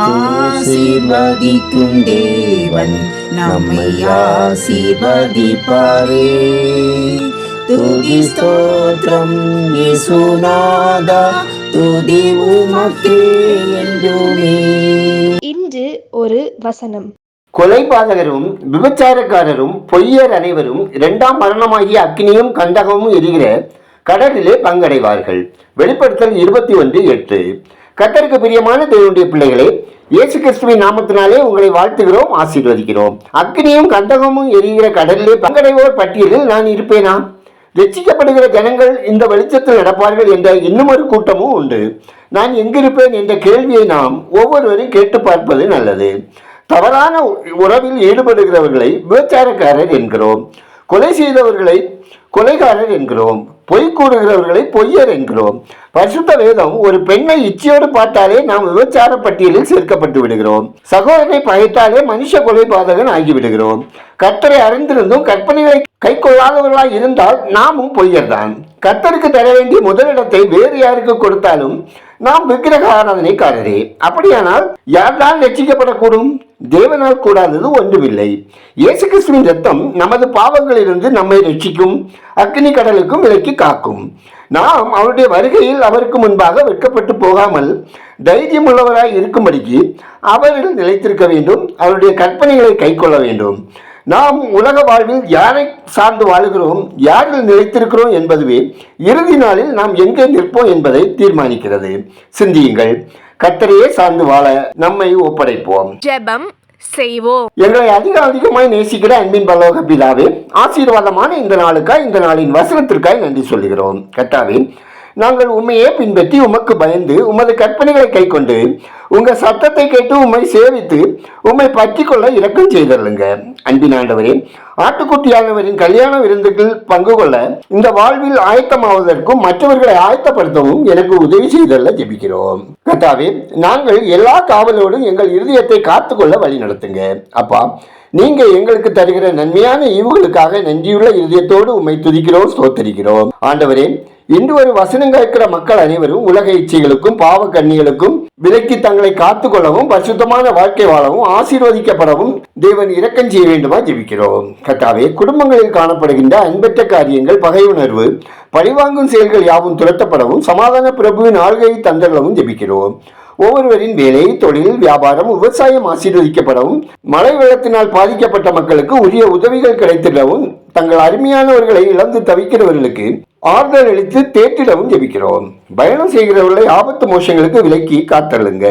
ஆசீர்வதிக்கும் தேவன் நம்மை ஆசீர்வதிப்பாரே. துதி ஸ்தோத்திரம் இயேசுநாதா, துதி உமக்கே என்றுமே. இன்று ஒரு வசனம். கொலைபாதகரும் விபச்சாரக்காரரும் பொய்யர் அனைவரும் இரண்டாம் மரணமாகிய அக்னியும் கந்தகமும் எரிகிற கடலிலே பங்கடைவார்கள். வெளிப்படுத்தல் 21:8. கர்த்தருக்கு பிரியமான தேவனுடைய பிள்ளைகளே, இயேசு கிறிஸ்துவின் நாமத்தினாலே உங்களை வாழ்த்துகிறோம், ஆசீர்வதிக்கிறோம். அக்னியும் கந்தகமும் எரிகிற கடலிலே பங்கடைவோர் பட்டியலில் நான் இருப்பேனா? ரட்சிக்கப்படுகிற ஜனங்கள் இந்த வெளிச்சத்தில் நடப்பார்கள் என்ற இன்னும் ஒரு கூட்டமும் உண்டு. நான் எங்கிருப்பேன் என்ற கேள்வியை நாம் ஒவ்வொருவரும் கேட்டு பார்ப்பது நல்லது. தவறான உறவில் ஈடுபடுகிறவர்களை விபச்சாரக்காரர் என்கிறோம். கொலை செய்தவர்களை கொலைகாரர் என்கிறோம். பொய் கூறுகிறவர்களை பொய்யர் என்கிறோம். பரிசுத்த வேதம் ஒரு பெண்ணை இச்சையோடு பார்த்தாலே நாம் விபச்சார பட்டியலில் சேர்க்கப்பட்டு விடுகிறோம். சகோதரனை பகைத்தாலே மனுஷ கொலைபாதகன் ஆகிவிடுகிறோம். கர்த்தரை அறிந்திருந்தும் கற்பனைகளை கை கொள்ளாதவர்களாய் இருந்தால் நாமும் பொய்யர்தான். கர்த்தருக்கு தர வேண்டிய முதலிடத்தை வேறு யாருக்கு கொடுத்தாலும் நாம் விக்கிரக ஆராதனைக்காரரே. அப்படியானால் யார்தான் ரட்சிக்கப்படக்கூடும்? தேவனால் கூடாதது ஒன்றுமில்லை. இயேசு கிறிஸ்துவின் ரத்தம் நமது பாவங்களிலிருந்து நம்மை ரட்சிக்கும், அக்னி கடலுக்கும் விலக்கி காக்கும். நாம் அவருடைய வருகையில் அவருக்கு முன்பாக வெட்கப்பட்டு போகாமல் தைரியம் உள்ளவராய் இருக்கும்படிக்கு அவரில் நிலைத்திருக்க வேண்டும். அவருடைய கற்பனைகளை கை கொள்ள வேண்டும். நாம் உலக வாழ்வில் யாரை சார்ந்து வாழுகிறோம், யாரில் நிலைத்திருக்கிறோம் என்பதுவே இறுதி நாளில் நாம் எங்கே நிற்போம் என்பதை தீர்மானிக்கிறது. சிந்தியுங்கள். கர்த்தரையே சார்ந்து வாழ நம்மை ஒப்படைப்போம். ஜெபம் செய்வோம். எங்களை அதிகமாய் நேசிக்கிற அன்பின் பரலோக பிதாவே, ஆசீர்வாதமான இந்த நாளுக்காய், இந்த நாளின் வசனத்திற்காய் நன்றி சொல்கிறோம். கர்த்தாவே, நாங்கள் உண்மையே பின்பற்றி உமக்கு பயந்து உமது கற்பனைகளை கை கொண்டு உங்க சத்தத்தை கேட்டு உம்மை சேவித்து உம்மை பற்றி கொள்ள இரக்கம் செய்தருளுங்க. அன்பின் ஆண்டவரே, ஆட்டுக்குட்டியானவரின் கல்யாண விருந்துகள் பங்கு கொள்ள இந்த வாழ்வில் ஆயத்தமாவதற்கும் மற்றவர்களை ஆயத்தப்படுத்தவும் எனக்கு உதவி செய்தல்ல ஜெபிக்கிறோம். கர்த்தாவே, நாங்கள் எல்லா காவலோடும் எங்கள் இருதயத்தை காத்துக்கொள்ள வழி நடத்துங்க. அப்பா, நீங்க எங்களுக்கு தருகிற நன்மையான ஈவுகளுக்காக நன்றியுள்ள இருதயத்தோடு உம்மை துதிக்கிறோம், ஸ்தோத்தரிக்கிறோம். ஆண்டவரே, இன்று ஒரு வசனம் கேட்கிற மக்கள் அனைவரும் உலக இச்சைகளுக்கும் பாவ கண்ணிகளுக்கும் விலக்கி தங்களை காத்துக்கொள்ளவும் பரிசுத்தமான வாழ்க்கை வாழவும் ஆசீர்வதிக்கப்படவும் தேவன் இரக்கம் செய்ய வேண்டுமா ஜெபிக்கிறோம். கர்த்தாவே, குடும்பங்களில் காணப்படுகின்ற அன்பற்ற காரியங்கள், பகையுணர்வு, பழிவாங்கும் செயல்கள் யாவும் துரத்தப்படவும் சமாதான பிரபுவின் ஆள்கையை தந்தரவும் ஜெபிக்கிறோம். ஒவ்வொருவரின் வேலை, தொழில், வியாபாரம், விவசாயம் ஆசீர்வதிக்கப்படவும் மழை வெள்ளத்தினால் பாதிக்கப்பட்ட மக்களுக்கு உரிய உதவிகள் கிடைத்திடவும் தங்கள் அருமையானவர்களை இழந்து தவிக்கிறவர்களுக்கு ஆறுதல் அளித்து தேற்றிடவும் ஜெபிக்கிறோம். பயணம் செய்கிறவர்களை ஆபத்து மோசங்களுக்கு விலக்கி காத்தருளுங்க.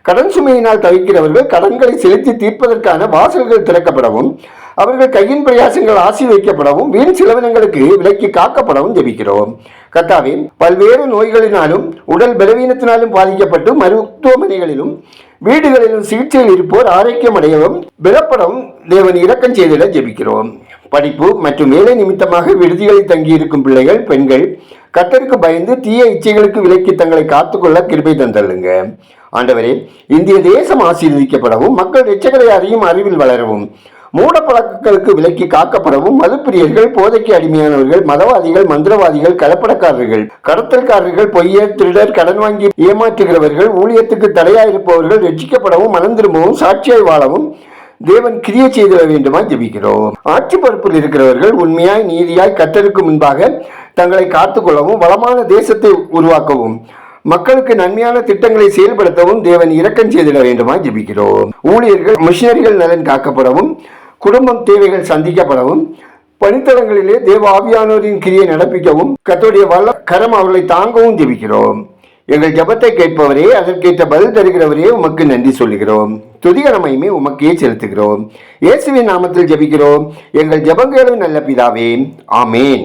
கடன் சுமையினால் தவிக்கிறவர்கள் கடன்களை செலுத்தி தீர்ப்பதற்கான வாசல்கள் திறக்கப்படவும் அவர்கள் கையின் பிரயாசங்கள் ஆசீர்வதிக்கப்படவும் வீண் செலவினங்களுக்கு விலக்கி காக்கப்படவும் ஜெபிக்கிறோம். கர்த்தாவே, பல்வேறு நோய்களினாலும் உடல் பலவீனத்தினாலும் பாதிக்கப்பட்டு மருத்துவமனைகளிலும் வீடுகளிலும் சிகிச்சையில் இருப்போர் ஆரோக்கியம் அடையவும் பலப்படவும் தேவன் இரக்கம் செய்திட ஜெபிக்கிறோம். படிப்பு மற்றும் வேலை நிமித்தமாக விடுதிகளில் தங்கியிருக்கும் பிள்ளைகள், பெண்கள் கர்த்தருக்கு பயந்து தீய இச்சைகளுக்கு விலக்கி தங்களை காத்துக்கொள்ள கிருபை தந்தள்ளுங்க. ஆண்டவரே, இந்திய தேசம் ஆசீர்வதிக்கப்படவும் மக்கள் இரட்சகரை அறியும் அறிவில் வளரவும் மூட பழக்கங்களுக்கு விலக்கி காக்கப்படவும் மதுப்பிரியர்கள், போதைக்கு அடிமையானவர்கள், மதவாதிகள், மந்திரவாதிகள், கலப்படக்காரர்கள், கடத்தல்காரர்கள், பொய்யர், திருடர், கடன் வாங்கி ஏமாற்றுகிறவர்கள், ஊழியத்துக்கு தடையாயிருப்பவர்கள் ரட்சிக்கப்படவும் மனம் திரும்பவும் சாட்சியாய் வாழவும் தேவன் கிரியை செய்திட வேண்டுமா ஜெபிக்கிறோம். ஆட்சி பொறுப்பில் இருக்கிறவர்கள் உண்மையாய் நீதியாய் கர்த்தருக்கு முன்பாக தங்களை காத்துக்கொள்ளவும் வளமான தேசத்தை உருவாக்கவும் மக்களுக்கு நன்மையான திட்டங்களை செயல்படுத்தவும் தேவன் இரக்கம் செய்திட வேண்டுமா ஜெபிக்கிறோம். ஊழியர்கள், மிஷனரிகள் நலன் காக்கப்படவும் குடும்பம் தேவைகள் சந்திக்கப்படவும் பணித்தளங்களிலே தேவ ஆவியானோரின் கிரியை நடப்பிக்கவும் கர்த்தருடைய வல்ல கரம் அவர்களை தாங்கவும் ஜெபிக்கிறோம். எங்கள் ஜபத்தை கேட்பவரே, அதற்கேற்ற பதில் தருகிறவரே, உமக்கு நன்றி சொல்லுகிறோம். துதிகரமையுமே உமக்கே செலுத்துகிறோம். இயேசுவின் நாமத்தில் ஜெபிக்கிறோம் எங்கள் ஜெபங்களும் நல்ல பிதாவே, ஆமேன்.